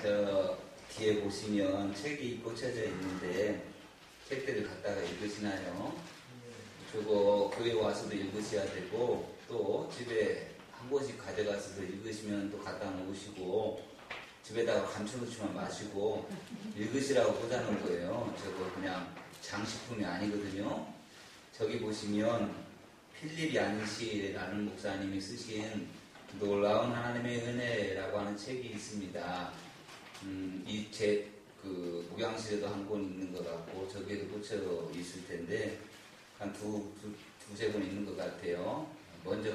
저 뒤에 보시면 책이 꽂혀져 있는데 책들을 갖다가 읽으시나요? 저거 교회 와서도 읽으셔야 되고 또 집에 한 권씩 가져가서도 읽으시면 또 갖다 놓으시고 집에다가 감춰놓지만 마시고 읽으시라고 꽂아놓은 거예요. 저거 그냥 장식품이 아니거든요. 저기 보시면 필립 얀시라는 목사님이 쓰신 놀라운 하나님의 은혜라고 하는 책이 있습니다. 이 책 목양실에도 한 권 있는 것 같고 저기에도 꽂혀 있을 텐데 한 두세 권 있는 것 같아요. 먼저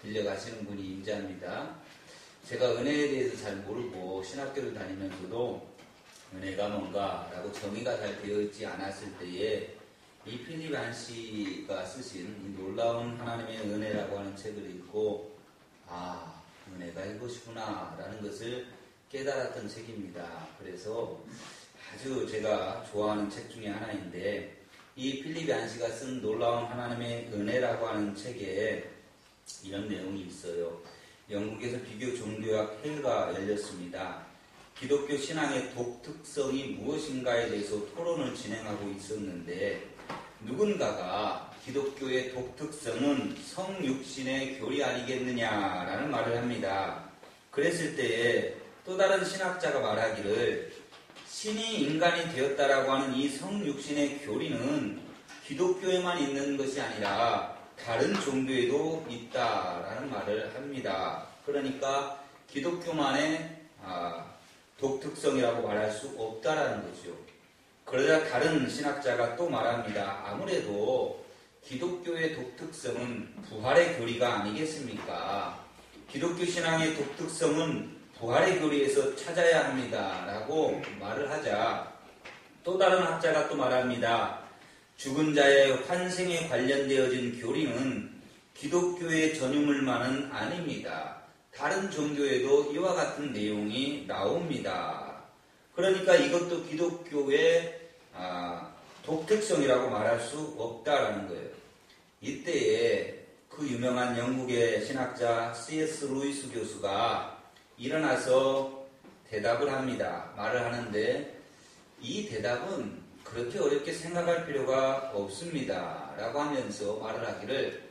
빌려 가시는 분이 임자입니다. 제가 은혜에 대해서 잘 모르고 신학교를 다니면서도 은혜가 뭔가라고 정의가 잘 되어 있지 않았을 때에 이 필립 얀시가 쓰신 이 놀라운 하나님의 은혜라고 하는 책을 읽고 은혜가 이것이구나 라는 것을 깨달았던 책입니다. 그래서 아주 제가 좋아하는 책 중에 하나인데 이 필립 얀시가 쓴 놀라운 하나님의 은혜라고 하는 책에 이런 내용이 있어요. 영국에서 비교 종교학 회의가 열렸습니다. 기독교 신앙의 독특성이 무엇인가에 대해서 토론을 진행하고 있었는데 누군가가 기독교의 독특성은 성육신의 교리 아니겠느냐라는 말을 합니다. 그랬을 때에 또 다른 신학자가 말하기를 신이 인간이 되었다라고 하는 이 성육신의 교리는 기독교에만 있는 것이 아니라 다른 종교에도 있다라는 말을 합니다. 그러니까 기독교만의 독특성이라고 말할 수 없다라는 거죠. 그러자 다른 신학자가 또 말합니다. 아무래도 기독교의 독특성은 부활의 교리가 아니겠습니까? 기독교 신앙의 독특성은 부활의 교리에서 찾아야 합니다. 라고 말을 하자 또 다른 학자가 또 말합니다. 죽은 자의 환생에 관련되어진 교리는 기독교의 전유물만은 아닙니다. 다른 종교에도 이와 같은 내용이 나옵니다. 그러니까 이것도 기독교의 독특성이라고 말할 수 없다라는 거예요. 이때에 그 유명한 영국의 신학자 C.S. 루이스 교수가 일어나서 대답을 합니다. 말을 하는데 이 대답은 그렇게 어렵게 생각할 필요가 없습니다. 라고 하면서 말을 하기를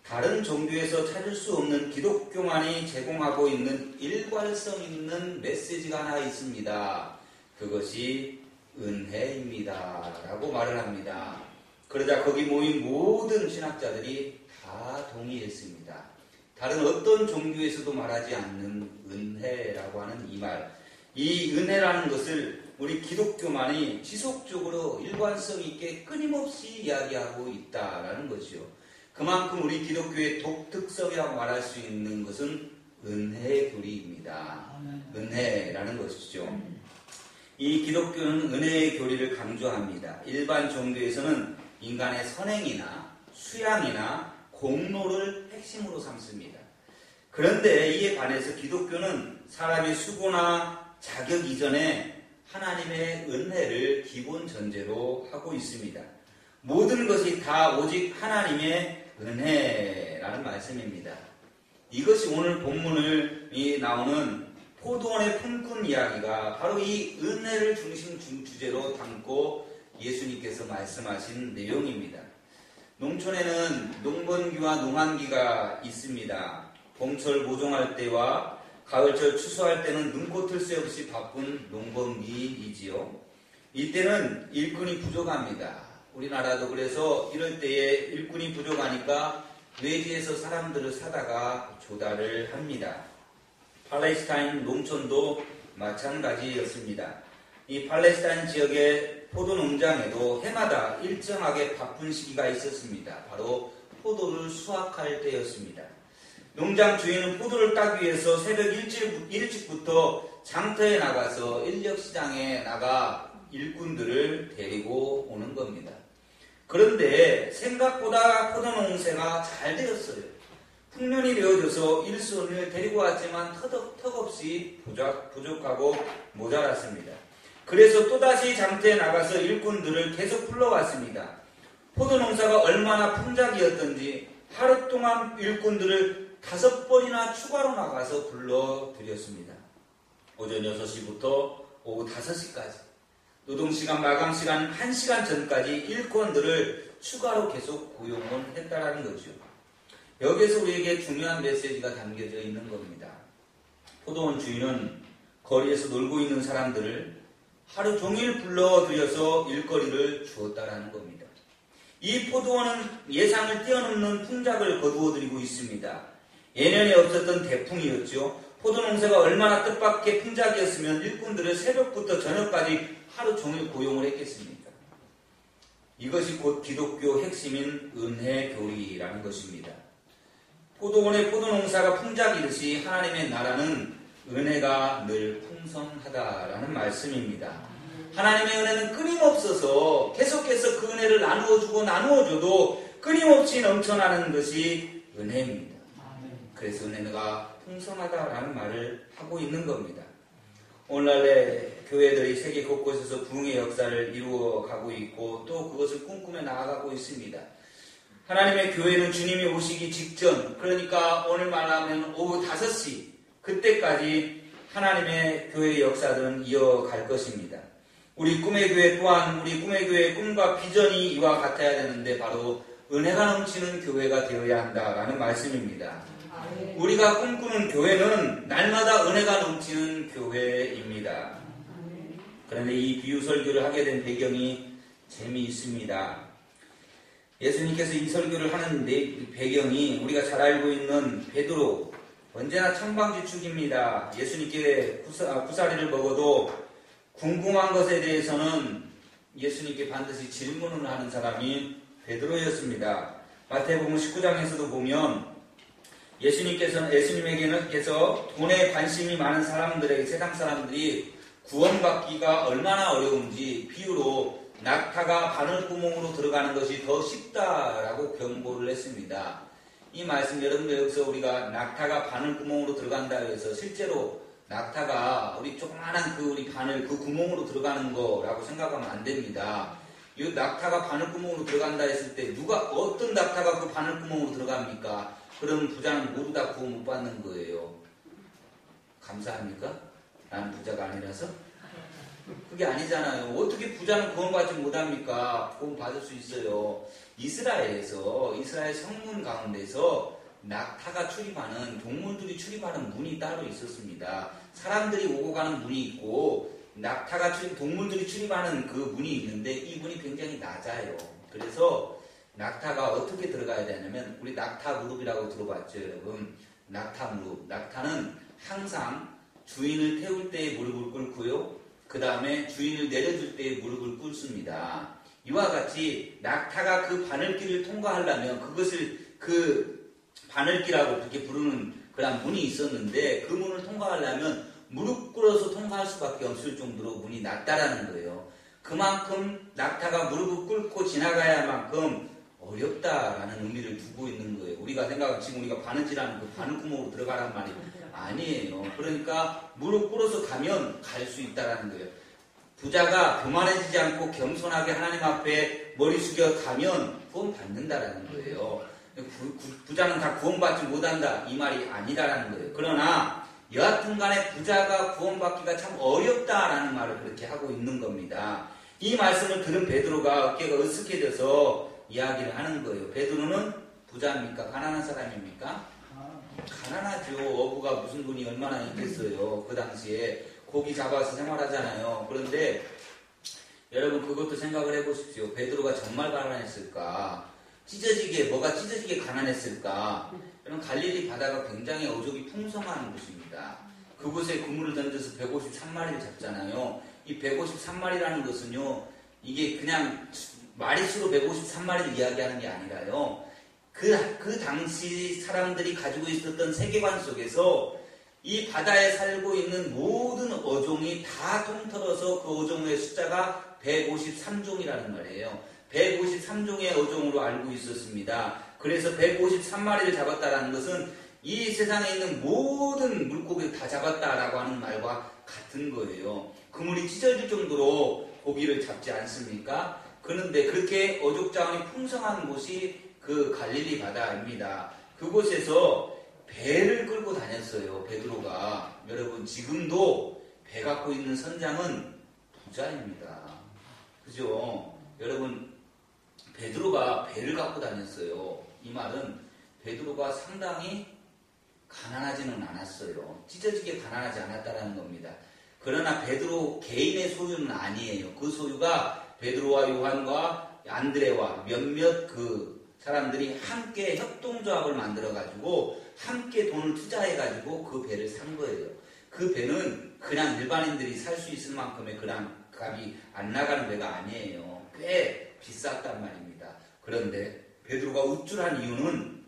다른 종교에서 찾을 수 없는 기독교만이 제공하고 있는 일관성 있는 메시지가 하나 있습니다. 그것이 은혜입니다. 라고 말을 합니다. 그러자 거기 모인 모든 신학자들이 다 동의했습니다. 다른 어떤 종교에서도 말하지 않는 은혜라고 하는 이 말. 이 은혜라는 것을 우리 기독교만이 지속적으로 일관성 있게 끊임없이 이야기하고 있다라는 것이요. 그만큼 우리 기독교의 독특성이라고 말할 수 있는 것은 은혜의 교리입니다. 은혜라는 것이죠. 이 기독교는 은혜의 교리를 강조합니다. 일반 종교에서는 인간의 선행이나 수양이나 공로를 핵심으로 삼습니다. 그런데 이에 반해서 기독교는 사람의 수고나 자격 이전에 하나님의 은혜를 기본 전제로 하고 있습니다. 모든 것이 다 오직 하나님의 은혜라는 말씀입니다. 이것이 오늘 본문을 나오는 포도원의 품꾼 이야기가 바로 이 은혜를 중심 주제로 담고 예수님께서 말씀하신 내용입니다. 농촌에는 농번기와 농한기가 있습니다. 봄철 모종할 때와 가을철 추수할 때는 눈코 뜰 새 없이 바쁜 농번기이지요. 이때는 일꾼이 부족합니다. 우리나라도 그래서 이럴 때에 일꾼이 부족하니까 외지에서 사람들을 사다가 조달을 합니다. 팔레스타인 농촌도 마찬가지였습니다. 이 팔레스타인 지역의 포도 농장에도 해마다 일정하게 바쁜 시기가 있었습니다. 바로 포도를 수확할 때였습니다. 농장 주인은 포도를 따기 위해서 새벽 일찍부터 장터에 나가서 인력시장에 나가 일꾼들을 데리고 오는 겁니다. 그런데 생각보다 포도 농사가 잘 되었어요. 풍년이 되어져서 일손을 데리고 왔지만 턱없이 부족하고 모자랐습니다. 그래서 또다시 장터에 나가서 일꾼들을 계속 불러왔습니다. 포도 농사가 얼마나 풍작이었던지 하루 동안 일꾼들을 5번이나 추가로 나가서 불러드렸습니다. 오전 6시부터 오후 5시까지 노동시간 마감시간 1시간 전까지 일꾼들을 추가로 계속 고용을 했다라는 거죠. 여기에서 우리에게 중요한 메시지가 담겨져 있는 겁니다. 포도원 주인은 거리에서 놀고 있는 사람들을 하루 종일 불러들여서 일거리를 주었다라는 겁니다. 이 포도원은 예상을 뛰어넘는 풍작을 거두어들이고 있습니다. 예년에 없었던 대풍이었죠. 포도농사가 얼마나 뜻밖의 풍작이었으면 일꾼들을 새벽부터 저녁까지 하루 종일 고용을 했겠습니까? 이것이 곧 기독교 핵심인 은혜교리라는 것입니다. 포도원의 포도농사가 풍작이듯이 하나님의 나라는 은혜가 늘 풍성하다라는 말씀입니다. 하나님의 은혜는 끊임없어서 계속해서 그 은혜를 나누어주고 나누어줘도 끊임없이 넘쳐나는 것이 은혜입니다. 그래서 은혜가 풍성하다라는 말을 하고 있는 겁니다. 오늘날의 교회들이 세계 곳곳에서 부흥의 역사를 이루어가고 있고 또 그것을 꿈꾸며 나아가고 있습니다. 하나님의 교회는 주님이 오시기 직전, 그러니까 오늘 말하면 오후 5시 그때까지 하나님의 교회의 역사들은 이어갈 것입니다. 우리 꿈의 교회 또한 우리 꿈의 교회의 꿈과 비전이 이와 같아야 되는데 바로 은혜가 넘치는 교회가 되어야 한다라는 말씀입니다. 우리가 꿈꾸는 교회는 날마다 은혜가 넘치는 교회입니다. 그런데 이 비유 설교를 하게 된 배경이 재미있습니다. 예수님께서 이 설교를 하는 배경이 우리가 잘 알고 있는 베드로, 언제나 천방지축입니다. 예수님께 구사리를 먹어도 궁금한 것에 대해서는 예수님께 반드시 질문을 하는 사람이 베드로였습니다. 마태복음 19장에서도 보면 예수님에게는 돈에 관심이 많은 사람들에게, 세상 사람들이 구원받기가 얼마나 어려운지 비유로 낙타가 바늘구멍으로 들어가는 것이 더 쉽다라고 경고를 했습니다. 이 말씀 여러분들 여기서 우리가 낙타가 바늘구멍으로 들어간다 해서 실제로 낙타가 우리 조그마한 우리 바늘 그 구멍으로 들어가는 거라고 생각하면 안 됩니다. 이 낙타가 바늘구멍으로 들어간다 했을 때 어떤 낙타가 그 바늘구멍으로 들어갑니까? 그럼 부자는 모두 다 구원 못 받는 거예요. 감사합니까? 나는 부자가 아니라서? 그게 아니잖아요. 어떻게 부자는 구원받지 못합니까? 구원 받을 수 있어요. 이스라엘 성문 가운데서 낙타가 출입하는, 동물들이 출입하는 문이 따로 있었습니다. 사람들이 오고 가는 문이 있고 동물들이 출입하는 그 문이 있는데 이 문이 굉장히 낮아요. 그래서 낙타가 어떻게 들어가야 되냐면, 우리 낙타 무릎이라고 들어봤죠, 여러분? 낙타 무릎. 낙타는 항상 주인을 태울 때에 무릎을 꿇고요. 그 다음에 주인을 내려줄 때에 무릎을 꿇습니다. 이와 같이 낙타가 그 바늘길을 통과하려면 그 바늘길이라고 그렇게 부르는 그런 문이 있었는데 그 문을 통과하려면 무릎 꿇어서 통과할 수밖에 없을 정도로 문이 낮다라는 거예요. 그만큼 낙타가 무릎을 꿇고 지나가야 만큼 어렵다라는 의미를 두고 있는 거예요. 우리가 지금 우리가 바느질하는 그 바늘구멍으로 들어가란 말이 아니에요. 그러니까 무릎 꿇어서 가면 갈 수 있다라는 거예요. 부자가 교만해지지 않고 겸손하게 하나님 앞에 머리 숙여 가면 구원 받는다라는 거예요. 부자는 다 구원받지 못한다 이 말이 아니다라는 거예요. 그러나 여하튼 간에 부자가 구원받기가 참 어렵다라는 말을 그렇게 하고 있는 겁니다. 이 말씀을 들은 베드로가 어깨가 으쓱해져서 이야기를 하는 거예요. 베드로는 부자입니까? 가난한 사람입니까? 가난하죠. 어부가 무슨 돈이 얼마나 있겠어요. 그 당시에 고기 잡아서 생활하잖아요. 그런데 여러분 그것도 생각을 해보십시오. 베드로가 정말 가난했을까? 뭐가 찢어지게 가난했을까? 여러분 갈릴리 바다가 굉장히 어족이 풍성한 곳입니다. 그곳에 그물을 던져서 153마리를 잡잖아요. 이 153마리라는 것은요, 이게 그냥 마리수로 153마리를 이야기하는 게 아니라요. 그 당시 사람들이 가지고 있었던 세계관 속에서 이 바다에 살고 있는 모든 어종이 다 통틀어서 그 어종의 숫자가 153종이라는 말이에요. 153종의 어종으로 알고 있었습니다. 그래서 153마리를 잡았다라는 것은 이 세상에 있는 모든 물고기를 다 잡았다라고 하는 말과 같은 거예요. 그물이 찢어질 정도로 고기를 잡지 않습니까? 그런데 그렇게 어족 자원이 풍성한 곳이 그 갈릴리 바다입니다. 그곳에서 배를 끌고 다녔어요. 베드로가. 여러분 지금도 배 갖고 있는 선장은 부자입니다. 그죠? 여러분, 베드로가 배를 갖고 다녔어요. 이 말은 베드로가 상당히 가난하지는 않았어요. 찢어지게 가난하지 않았다는 겁니다. 그러나 베드로 개인의 소유는 아니에요. 그 소유가 베드로와 요한과 안드레와 몇몇 그 사람들이 함께 협동조합을 만들어가지고 함께 돈을 투자해가지고 그 배를 산 거예요. 그 배는 그냥 일반인들이 살 수 있을 만큼의 그냥 값이 안 나가는 배가 아니에요. 꽤 비쌌단 말입니다. 그런데 베드로가 우쭐한 이유는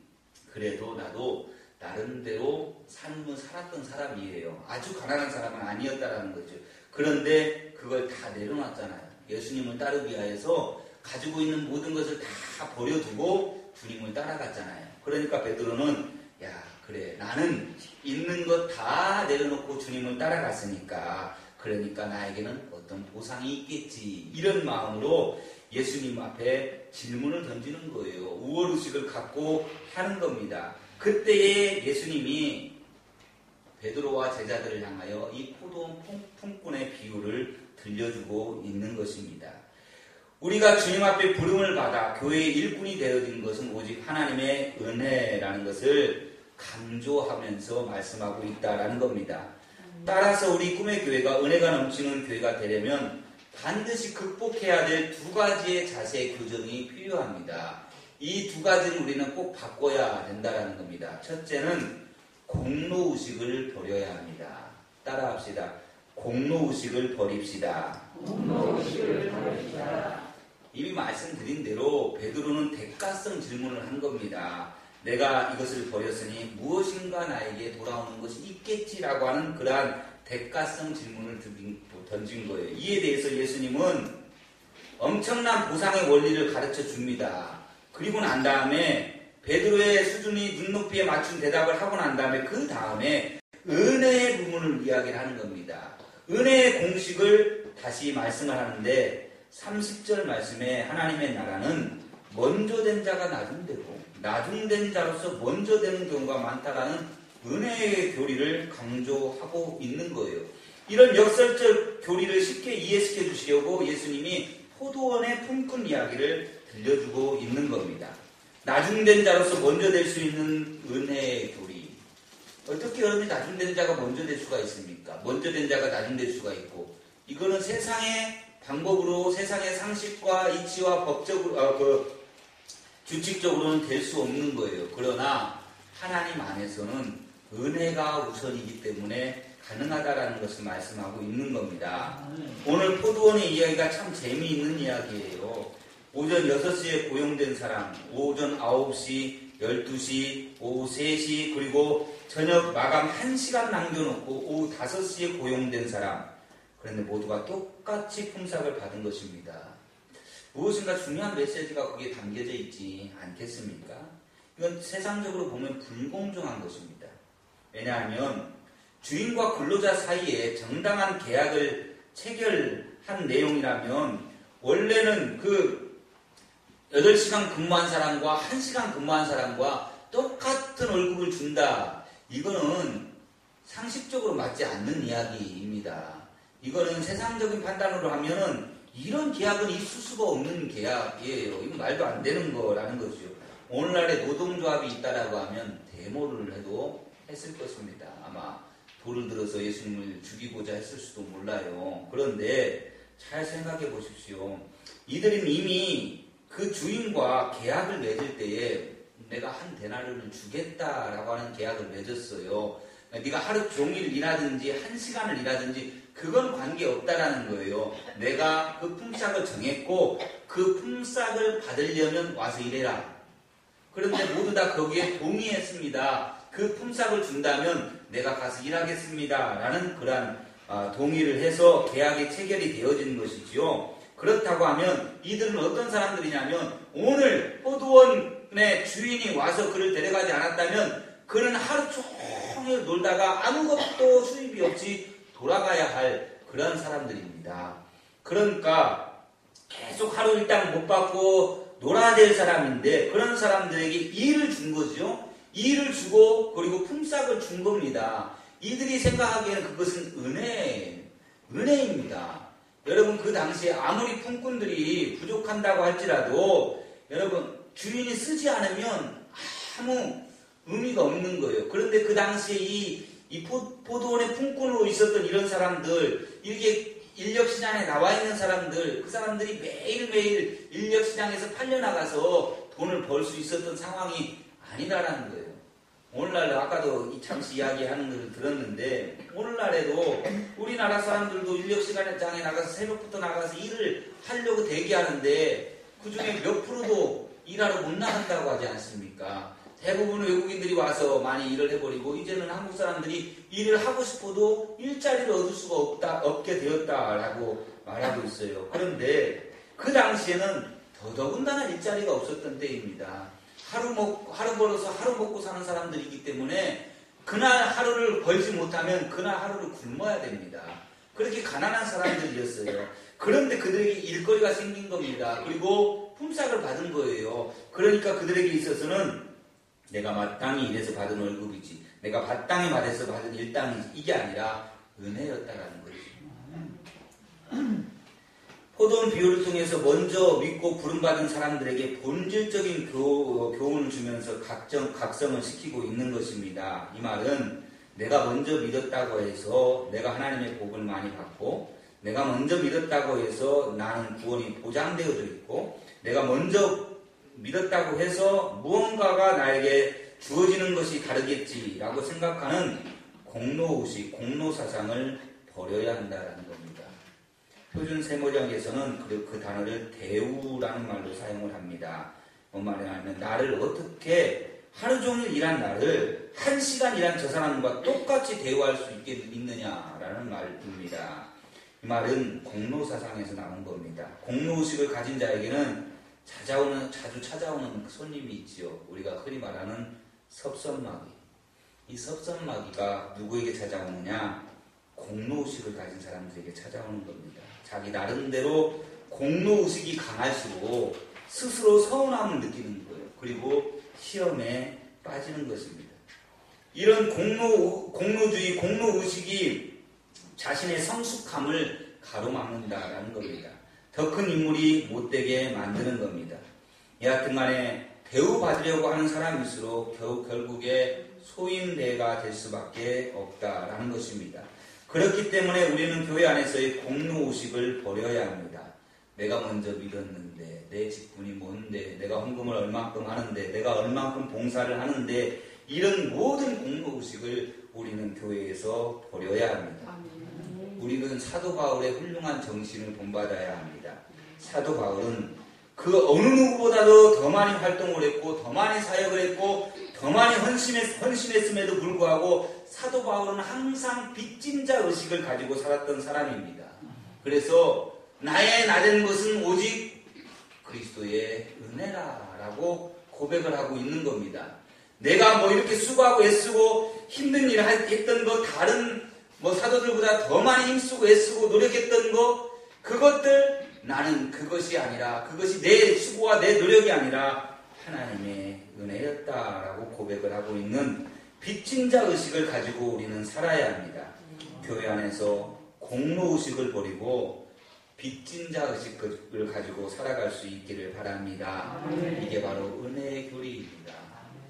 그래도 나도 나름대로 삶을 살았던 사람이에요. 아주 가난한 사람은 아니었다라는 거죠. 그런데 그걸 다 내려놨잖아요. 예수님을 따르기 위해서 가지고 있는 모든 것을 다 버려두고 주님을 따라갔잖아요. 그러니까 베드로는 야 그래 나는 있는 것 다 내려놓고 주님을 따라갔으니까 그러니까 나에게는 어떤 보상이 있겠지 이런 마음으로 예수님 앞에 질문을 던지는 거예요. 우월의식을 갖고 하는 겁니다. 그때에 예수님이 베드로와 제자들을 향하여 이 포도원 품꾼의 비유를 들려주고 있는 것입니다. 우리가 주님 앞에 부름을 받아 교회의 일꾼이 되어진 것은 오직 하나님의 은혜라는 것을 강조하면서 말씀하고 있다라는 겁니다. 따라서 우리 꿈의 교회가 은혜가 넘치는 교회가 되려면 반드시 극복해야 될 두 가지의 자세의 교정이 필요합니다. 이 두 가지는 우리는 꼭 바꿔야 된다는 겁니다. 첫째는 공로의식을 버려야 합니다. 따라합시다. 공로의식을 버립시다. 공로의식을 버립시다. 이미 말씀드린 대로 베드로는 대가성 질문을 한 겁니다. 내가 이것을 버렸으니 무엇인가 나에게 돌아오는 것이 있겠지라고 하는 그러한 대가성 질문을 던진 거예요. 이에 대해서 예수님은 엄청난 보상의 원리를 가르쳐 줍니다. 그리고 난 다음에 베드로의 수준이 눈높이에 맞춘 대답을 하고 난 다음에 그 다음에 은혜의 부분을 이야기를 하는 겁니다. 은혜의 공식을 다시 말씀을 하는데 30절 말씀에 하나님의 나라는 먼저 된 자가 나중되고 나중된 자로서 먼저 되는 경우가 많다라는 은혜의 교리를 강조하고 있는 거예요. 이런 역설적 교리를 쉽게 이해시켜 주시려고 예수님이 포도원의 품꾼 이야기를 들려주고 있는 겁니다. 나중된 자로서 먼저 될 수 있는 은혜의 교리. 어떻게 여러분이 나중된 자가 먼저 될 수가 있습니까? 먼저 된 자가 나중될 수가 있고 이거는 세상의 방법으로 세상의 상식과 이치와 법적으로 규칙적으로는 될 수 없는 거예요. 그러나 하나님 안에서는 은혜가 우선이기 때문에 가능하다라는 것을 말씀하고 있는 겁니다. 오늘 포도원의 이야기가 참 재미있는 이야기예요. 오전 6시에 고용된 사람, 오전 9시, 12시, 오후 3시, 그리고 저녁 마감 1시간 남겨놓고 오후 5시에 고용된 사람. 그런데 모두가 똑같이 품삯을 받은 것입니다. 무엇인가 중요한 메시지가 거기에 담겨져 있지 않겠습니까? 이건 세상적으로 보면 불공정한 것입니다. 왜냐하면 주인과 근로자 사이에 정당한 계약을 체결한 내용이라면 원래는 그 8시간 근무한 사람과 1시간 근무한 사람과 똑같은 월급을 준다. 이거는 상식적으로 맞지 않는 이야기입니다. 이거는 세상적인 판단으로 하면은 이런 계약은 있을 수가 없는 계약이에요. 이건 말도 안 되는 거라는 거죠. 오늘날에 노동조합이 있다라고 하면 데모를 해도 했을 것입니다. 아마 돌을 들어서 예수님을 죽이고자 했을 수도 몰라요. 그런데 잘 생각해 보십시오. 이들은 이미 그 주인과 계약을 맺을 때에 내가 한 데나리온을 주겠다라고 하는 계약을 맺었어요. 네가 하루 종일 일하든지 1시간을 일하든지 그건 관계없다라는 거예요. 내가 그 품삯을 정했고 그 품삯을 받으려면 와서 일해라. 그런데 모두 다 거기에 동의했습니다. 그 품삯을 준다면 내가 가서 일하겠습니다. 라는 그러한 동의를 해서 계약이 체결이 되어진 것이지요. 그렇다고 하면 이들은 어떤 사람들이냐면 오늘 포도원의 주인이 와서 그를 데려가지 않았다면 그는 하루 종일 놀다가 아무것도 수입이 없이 돌아가야 할 그런 사람들입니다. 그러니까 계속 하루 일당 못 받고 놀아야 될 사람인데 그런 사람들에게 일을 준 거죠. 일을 주고 그리고 품삯을 준 겁니다. 이들이 생각하기에는 그것은 은혜. 겁니다. 여러분 그 당시에 아무리 품꾼들이 부족한다고 할지라도 여러분 주인이 쓰지 않으면 아무 의미가 없는 거예요. 그런데 그 당시에 이 포도원의 품꾼으로 있었던 이런 사람들, 이렇게 인력시장에 나와 있는 사람들, 그 사람들이 매일매일 인력시장에서 팔려나가서 돈을 벌 수 있었던 상황이 아니다라는 거예요. 오늘날 아까도 잠시 이야기하는 걸 들었는데 오늘날에도 우리나라 사람들도 인력시장에 나가서 새벽부터 나가서 일을 하려고 대기하는데 그중에 몇 프로도 일하러 못 나간다고 하지 않습니까? 대부분 외국인들이 와서 많이 일을 해버리고 이제는 한국 사람들이 일을 하고 싶어도 일자리를 얻을 수가 없게 되었다라고 말하고 있어요. 그런데 그 당시에는 더더군다나 일자리가 없었던 때입니다. 하루 벌어서 하루 먹고 사는 사람들이기 때문에 그날 하루를 벌지 못하면 그날 하루를 굶어야 됩니다. 그렇게 가난한 사람들이었어요. 그런데 그들에게 일거리가 생긴 겁니다. 그리고 품삯을 받은 거예요. 그러니까 그들에게 있어서는 내가 마땅히 일해서 받은 월급이지, 내가 마땅히 받아서 받은 일당이지, 이게 아니라 은혜였다라는 거죠. 포도원 비유를 통해서 먼저 믿고 부름받은 사람들에게 본질적인 교훈을 주면서 각성을 시키고 있는 것입니다. 이 말은 내가 먼저 믿었다고 해서 내가 하나님의 복을 많이 받고, 내가 먼저 믿었다고 해서 나는 구원이 보장되어져 있고, 내가 먼저 믿었다고 해서 무언가가 나에게 주어지는 것이 다르겠지라고 생각하는 공로의식, 공로사상을 버려야 한다는 겁니다. 표준 세모령에서는 그 단어를 대우라는 말로 사용을 합니다. 뭔 말이냐면 나를 어떻게 하루 종일 일한 나를 1시간 일한 저 사람과 똑같이 대우할 수 있느냐라는 말입니다. 이 말은 공로사상에서 나온 겁니다. 공로의식을 가진 자에게는 자주 찾아오는 손님이 있지요. 우리가 흔히 말하는 섭섭마귀. 이 섭섭마귀가 누구에게 찾아오느냐? 공로의식을 가진 사람들에게 찾아오는 겁니다. 자기 나름대로 공로의식이 강할수록 스스로 서운함을 느끼는 거예요. 그리고 시험에 빠지는 것입니다. 이런 공로주의, 공로의식이 자신의 성숙함을 가로막는다라는 겁니다. 더 큰 인물이 못되게 만드는 겁니다. 여하튼 간에 대우받으려고 하는 사람일수록 결국에 소인대가 될 수밖에 없다라는 것입니다. 그렇기 때문에 우리는 교회 안에서의 공로의식을 버려야 합니다. 내가 먼저 믿었는데, 내 직분이 뭔데, 내가 헌금을 얼만큼 하는데, 내가 얼만큼 봉사를 하는데, 이런 모든 공로의식을 우리는 교회에서 버려야 합니다. 우리는 사도 바울의 훌륭한 정신을 본받아야 합니다. 사도 바울은 그 어느 누구보다도 더 많이 활동을 했고, 더 많이 사역을 했고, 더 많이 헌신했음에도 불구하고 사도 바울은 항상 빚진 자 의식을 가지고 살았던 사람입니다. 그래서 나의 나된 것은 오직 그리스도의 은혜라라고 고백을 하고 있는 겁니다. 내가 뭐 이렇게 수고하고 애쓰고 힘든 일을 했던 거, 다른 사도들보다 더 많이 힘쓰고 애쓰고 노력했던 거, 그것들 나는 그것이 아니라, 그것이 내 수고와 내 노력이 아니라 하나님의 은혜였다라고 고백을 하고 있는 빚진 자 의식을 가지고 우리는 살아야 합니다. 교회 안에서 공로의식을 버리고 빚진 자 의식을 가지고 살아갈 수 있기를 바랍니다. 이게 바로 은혜의 교리입니다.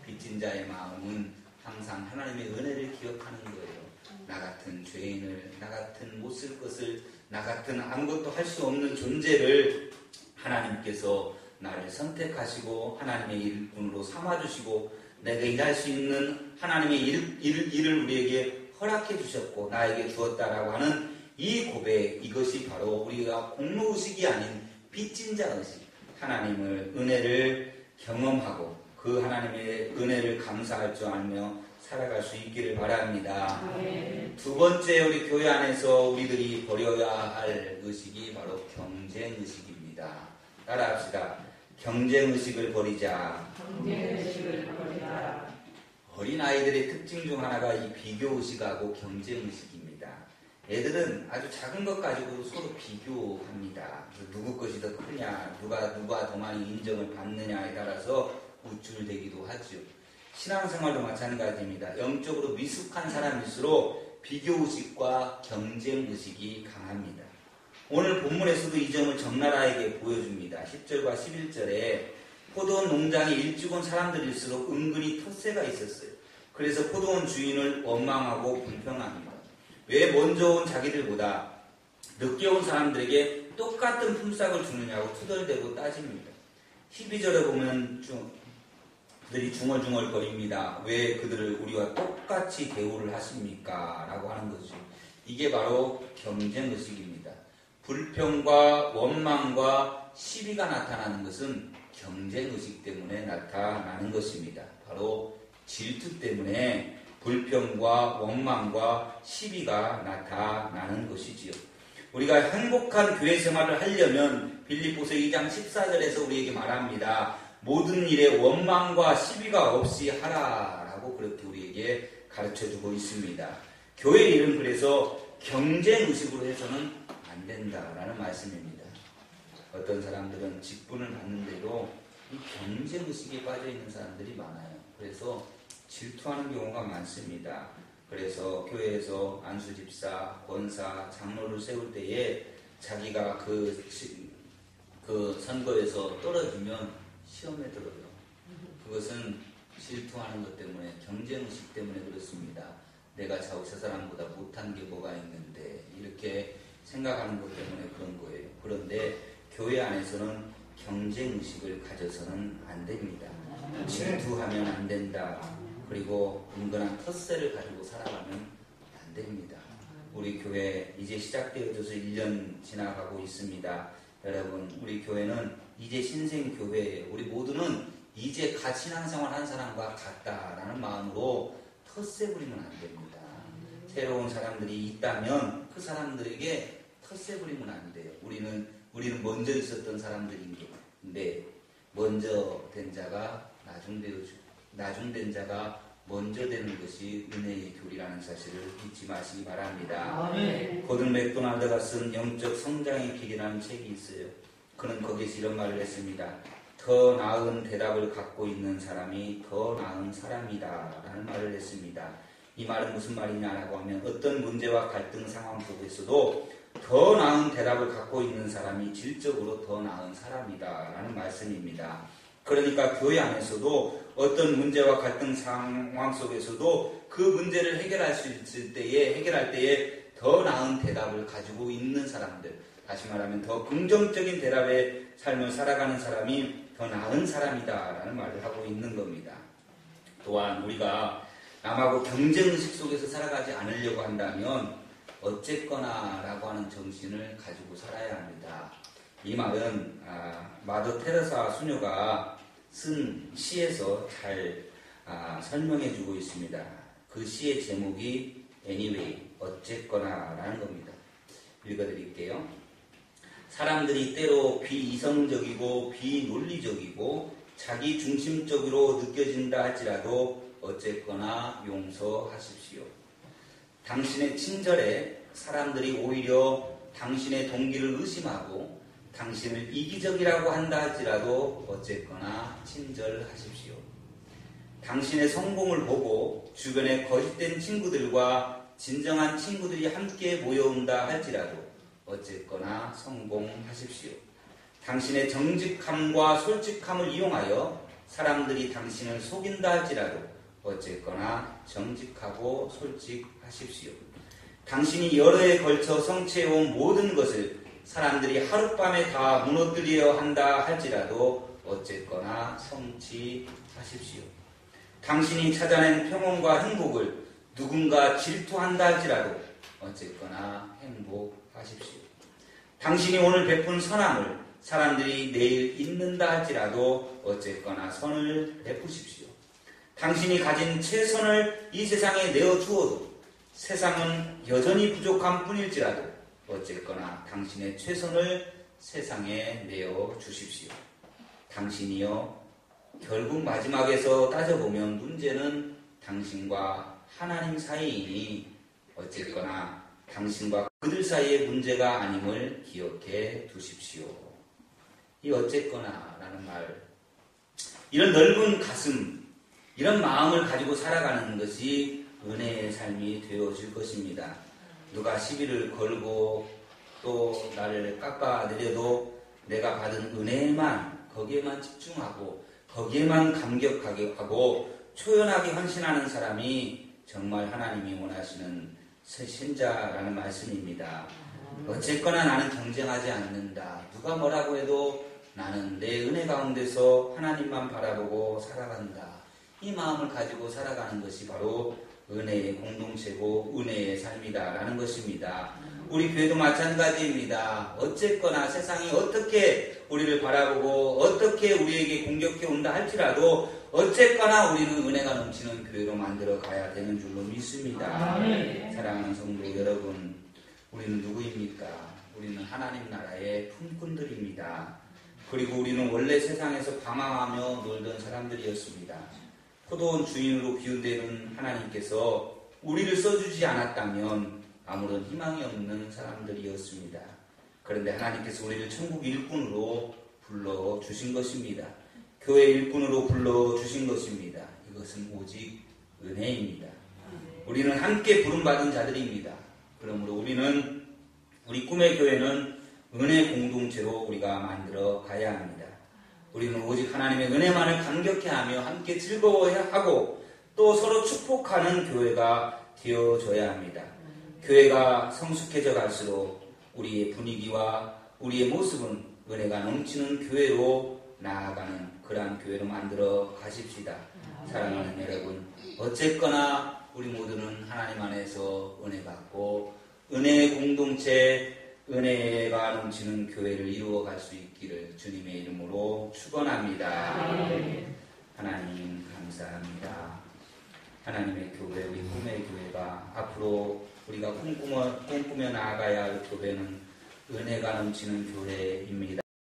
빚진 자의 마음은 항상 하나님의 은혜를 기억하는 거예요. 나 같은 죄인을, 나 같은 못 쓸 것을, 나 같은 아무것도 할 수 없는 존재를 하나님께서 나를 선택하시고 하나님의 일꾼으로 삼아주시고 내가 일할 수 있는 하나님의 일을 우리에게 허락해 주셨고 나에게 주었다라고 하는 이 고백, 이것이 바로 우리가 공로의식이 아닌 빚진 자 의식, 하나님을 은혜를 경험하고 그 하나님의 은혜를 감사할 줄 알며 살아갈 수 있기를 바랍니다. 두 번째, 우리 교회 안에서 우리들이 버려야 할 의식이 바로 경쟁의식입니다. 따라합시다. 경쟁의식을 버리자. 어린아이들의 특징 중 하나가 이 비교의식하고 경쟁의식입니다. 애들은 아주 작은 것 가지고 서로 비교합니다. 누구 것이 더 크냐, 누가 더 많이 인정을 받느냐에 따라서 우쭐대기도 하죠. 신앙생활도 마찬가지입니다. 영적으로 미숙한 사람일수록 비교의식과 경쟁의식이 강합니다. 오늘 본문에서도 이 점을 적나라하게 보여줍니다. 10절과 11절에 포도원 농장에 일찍 온 사람들일수록 은근히 텃세가 있었어요. 그래서 포도원 주인을 원망하고 불평합니다. 왜 먼저 온 자기들보다 늦게 온 사람들에게 똑같은 품삯을 주느냐고 투덜대고 따집니다. 12절에 보면 그들이 중얼중얼거립니다. 왜 그들을 우리와 똑같이 대우를 하십니까? 라고 하는 거죠. 이게 바로 경쟁의식입니다. 불평과 원망과 시비가 나타나는 것은 경쟁의식 때문에 나타나는 것입니다. 바로 질투 때문에 불평과 원망과 시비가 나타나는 것이지요. 우리가 행복한 교회 생활을 하려면 빌립보서 2장 14절에서 우리에게 말합니다. 모든 일에 원망과 시비가 없이 하라라고 그렇게 우리에게 가르쳐주고 있습니다. 교회 일은 그래서 경쟁의식으로 해서는 안 된다라는 말씀입니다. 어떤 사람들은 직분을 받는데도 이 경쟁의식에 빠져있는 사람들이 많아요. 그래서 질투하는 경우가 많습니다. 그래서 교회에서 안수집사, 권사, 장로를 세울 때에 자기가 그 선거에서 떨어지면 시험에 들어요. 그것은 질투하는 것 때문에, 경쟁의식 때문에 그렇습니다. 내가 저 사람보다 못한 게 뭐가 있는데 이렇게 생각하는 것 때문에 그런 거예요. 그런데 교회 안에서는 경쟁의식을 가져서는 안 됩니다. 질투하면 안 된다. 그리고 은근한 텃세를 가지고 살아가면 안 됩니다. 우리 교회 이제 시작되어져서 1년 지나가고 있습니다. 여러분, 우리 교회는 이제 신생교회예요. 우리 모두는 이제 갓 신앙생활 한 사람과 같다라는 마음으로 텃세 부리면 안 됩니다. 새로운 사람들이 있다면 그 사람들에게 텃세 부리면 안 돼요. 우리는 먼저 있었던 사람들인데 먼저 된 자가 나중된 자가 먼저 되는 것이 은혜의 교리라는 사실을 잊지 마시기 바랍니다. 고든 맥도날드가 쓴 영적 성장의 길이라는 책이 있어요. 그는 거기서 이런 말을 했습니다. 더 나은 대답을 갖고 있는 사람이 더 나은 사람이다 라는 말을 했습니다. 이 말은 무슨 말이냐라고 하면 어떤 문제와 갈등 상황 속에서도 더 나은 대답을 갖고 있는 사람이 질적으로 더 나은 사람이다 라는 말씀입니다. 그러니까 교회 안에서도 어떤 문제와 갈등 상황 속에서도 그 문제를 해결할 때에 더 나은 대답을 가지고 있는 사람들, 다시 말하면 더 긍정적인 대답의 삶을 살아가는 사람이 더 나은 사람이다라는 말을 하고 있는 겁니다. 또한 우리가 남하고 경쟁의식 속에서 살아가지 않으려고 한다면 어쨌거나라고 하는 정신을 가지고 살아야 합니다. 이 말은 마더 테레사 수녀가 쓴 시에서 잘 설명해주고 있습니다. 그 시의 제목이 Anyway, 어쨌거나라는 겁니다. 읽어드릴게요. 사람들이 때로 비이성적이고 비논리적이고 자기 중심적으로 느껴진다 할지라도 어쨌거나 용서하십시오. 당신의 친절에 사람들이 오히려 당신의 동기를 의심하고 당신을 이기적이라고 한다 할지라도 어쨌거나 친절하십시오. 당신의 성공을 보고 주변에 거짓된 친구들과 진정한 친구들이 함께 모여온다 할지라도 어쨌거나 성공하십시오. 당신의 정직함과 솔직함을 이용하여 사람들이 당신을 속인다 할지라도 어쨌거나 정직하고 솔직하십시오. 당신이 여러 해에 걸쳐 성취해온 모든 것을 사람들이 하룻밤에 다 무너뜨려야 한다 할지라도 어쨌거나 성취하십시오. 당신이 찾아낸 평온과 행복을 누군가 질투한다 할지라도 어쨌거나 행복하십시오. 당신이 오늘 베푼 선함을 사람들이 내일 잊는다 할지라도 어쨌거나 선을 베푸십시오. 당신이 가진 최선을 이 세상에 내어주어도 세상은 여전히 부족한 뿐일지라도 어쨌거나 당신의 최선을 세상에 내어주십시오. 당신이요, 결국 마지막에서 따져보면 문제는 당신과 하나님 사이이니 어쨌거나 당신과 그들 사이의 문제가 아님을 기억해 두십시오. 이 어쨌거나라는 말, 이런 넓은 가슴, 이런 마음을 가지고 살아가는 것이 은혜의 삶이 되어질 것입니다. 누가 시비를 걸고 또 나를 깎아내려도 내가 받은 은혜만 거기에만 집중하고 거기에만 감격하게 하고 초연하게 헌신하는 사람이 정말 하나님이 원하시는 신자라는 말씀입니다. 어쨌거나 나는 경쟁하지 않는다. 누가 뭐라고 해도 나는 내 은혜 가운데서 하나님만 바라보고 살아간다. 이 마음을 가지고 살아가는 것이 바로 은혜의 공동체고 은혜의 삶이다라는 것입니다. 우리 교회도 마찬가지입니다. 어쨌거나 세상이 어떻게 우리를 바라보고 어떻게 우리에게 공격해 온다 할지라도 어쨌거나 우리는 은혜가 넘치는 교회로 만들어 가야 되는 줄로 믿습니다. 사랑하는 성도 여러분, 우리는 누구입니까? 우리는 하나님 나라의 품꾼들입니다. 그리고 우리는 원래 세상에서 방황하며 놀던 사람들이었습니다. 포도원 주인으로 비운되는 하나님께서 우리를 써주지 않았다면 아무런 희망이 없는 사람들이었습니다. 그런데 하나님께서 우리를 천국 일꾼으로 불러주신 것입니다. 교회 일꾼으로 불러주신 것입니다. 이것은 오직 은혜입니다. 우리는 함께 부름받은 자들입니다. 그러므로 우리 꿈의 교회는 은혜 공동체로 우리가 만들어 가야 합니다. 우리는 오직 하나님의 은혜만을 감격해하며 함께 즐거워하고 또 서로 축복하는 교회가 되어줘야 합니다. 교회가 성숙해져 갈수록 우리의 분위기와 우리의 모습은 은혜가 넘치는 교회로 나아가는 그러한 교회로 만들어 가십시다. 사랑하는 여러분, 어쨌거나 우리 모두는 하나님 안에서 은혜 받고 은혜의 공동체, 은혜가 넘치는 교회를 이루어갈 수 있기를 주님의 이름으로 축원합니다. 하나님 감사합니다. 하나님의 교회, 우리 꿈의 교회가 앞으로 우리가 꿈꾸며 나아가야 할 교회는 은혜가 넘치는 교회입니다.